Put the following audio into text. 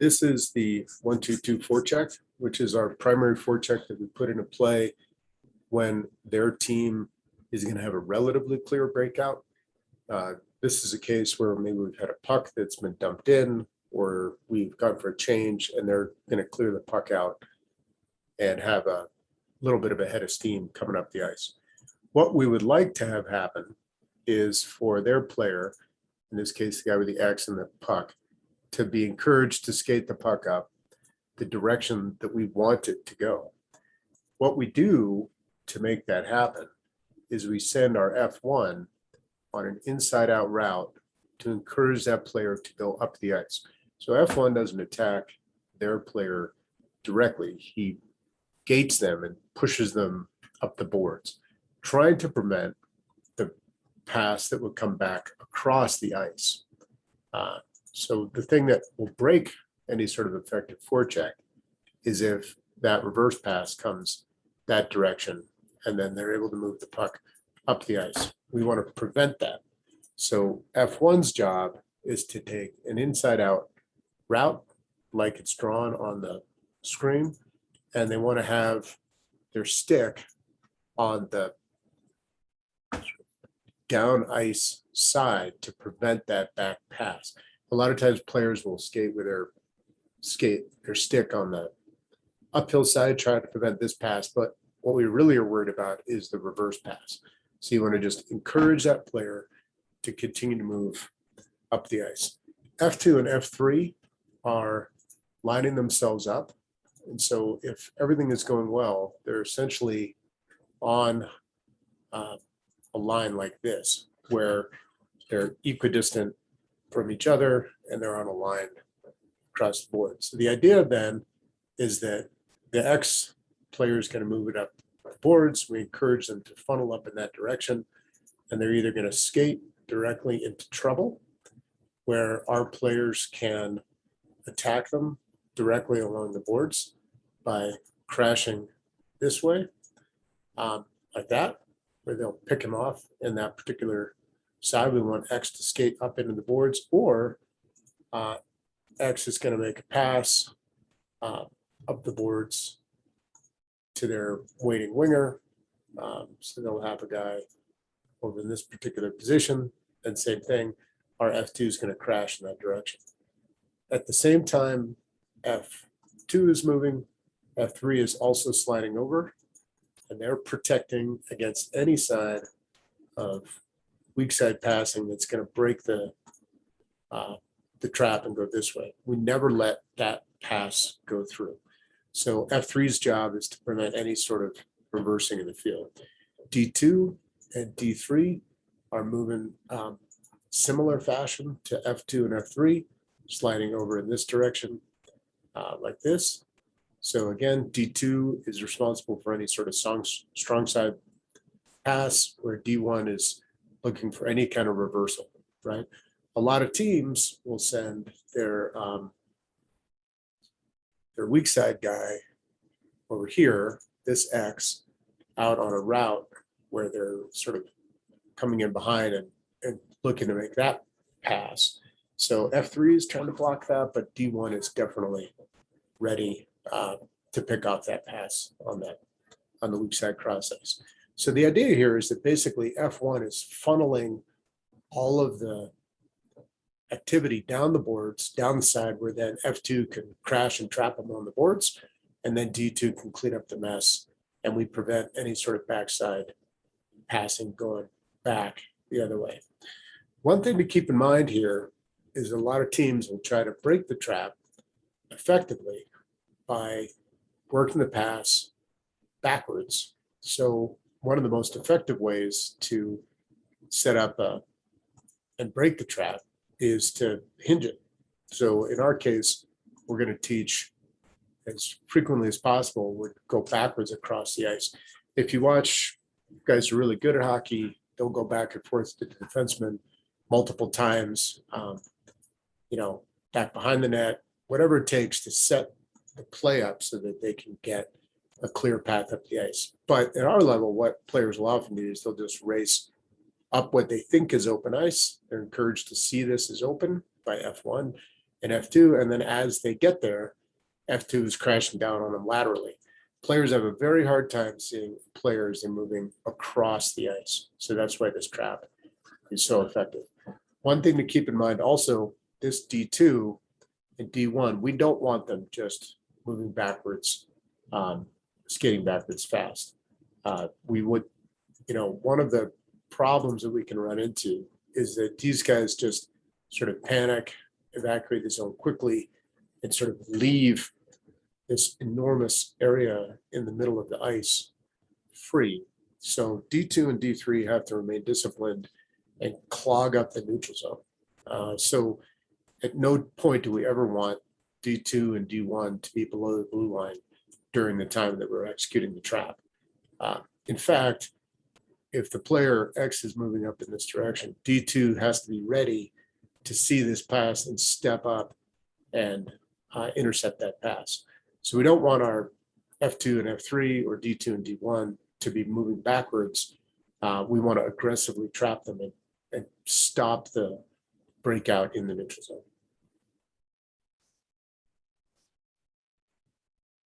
This is the 1-2-2 forecheck, which is our primary forecheck that we put into play when their team is going to have a relatively clear breakout. This is a case where maybe we've had a puck that's been dumped in, or we've gone for a change and they're going to clear the puck out and have a little bit of a head of steam coming up the ice. What we would like to have happen is for their player, in this case, the guy with the X and the puck, to be encouraged to skate the puck up the direction that we want it to go. What we do to make that happen is we send our F1 on an inside-out route to encourage that player to go up the ice. So F1 doesn't attack their player directly. He gates them and pushes them up the boards, trying to prevent the pass that would come back across the ice. So the thing that will break any sort of effective forecheck is if that reverse pass comes that direction and then they're able to move the puck up the ice. We want to prevent that. So F1's job is to take an inside-out route like it's drawn on the screen, and they want to have their stick on the down ice side to prevent that back pass. A lot of times players will skate with their stick on the uphill side, trying to prevent this pass. But what we really are worried about is the reverse pass. So you want to just encourage that player to continue to move up the ice. F2 and F3 are lining themselves up. And so if everything is going well, they're essentially on a line like this, where they're equidistant from each other and they're on a line across the board. So the idea then is that the X player is going to move it up the boards. We encourage them to funnel up in that direction, and they're either going to skate directly into trouble, where our players can attack them directly along the boards by crashing this way, like that, where they'll pick him off in that particular side. We want X to skate up into the boards, or X is going to make a pass up the boards to their waiting winger. So they'll have a guy over in this particular position, and same thing, our F2 is going to crash in that direction. At the same time, F2 is moving, F3 is also sliding over, and they're protecting against any side of weak side passing that's going to break the trap and go this way. We never let that pass go through. So F3's job is to prevent any sort of reversing in the field. D2 and D3 are moving similar fashion to F2 and F3, sliding over in this direction like this. So again, D2 is responsible for any sort of strong side pass, where D1 is looking for any kind of reversal, right? A lot of teams will send their weak side guy over here, this X, out on a route where they're sort of coming in behind and looking to make that pass. So F3 is trying to block that, but D1 is definitely ready to pick off that pass on the weak side cross ice. So the idea here is that basically F1 is funneling all of the activity down the boards, down the side, where then F2 can crash and trap them on the boards, and then D2 can clean up the mess, and we prevent any sort of backside passing going back the other way. One thing to keep in mind here is a lot of teams will try to break the trap effectively by working the pass backwards. So one of the most effective ways to set up and break the trap is to hinge it. So in our case, we're going to teach as frequently as possible, we'd go backwards across the ice. If you watch guys who are really good at hockey, they'll go back and forth to the defenseman multiple times, back behind the net, whatever it takes to set the play up so that they can get a clear path up the ice. But at our level, what players will often do is they'll just race up what they think is open ice. They're encouraged to see this as open by F1, and F2. And then as they get there, F2 is crashing down on them laterally. Players have a very hard time seeing players and moving across the ice. So that's why this trap is so effective. One thing to keep in mind also, this D2 and D1, we don't want them just moving backwards, skating backwards fast. We would, one of the problems that we can run into is that these guys just sort of panic, evacuate the zone quickly, and sort of leave this enormous area in the middle of the ice free. So D2 and D3 have to remain disciplined and clog up the neutral zone. So at no point do we ever want D2 and D1 to be below the blue line during the time that we're executing the trap. In fact, if the player X is moving up in this direction, D2 has to be ready to see this pass and step up and intercept that pass. So we don't want our F2 and F3 or D2 and D1 to be moving backwards. We want to aggressively trap them and stop the breakout in the neutral zone.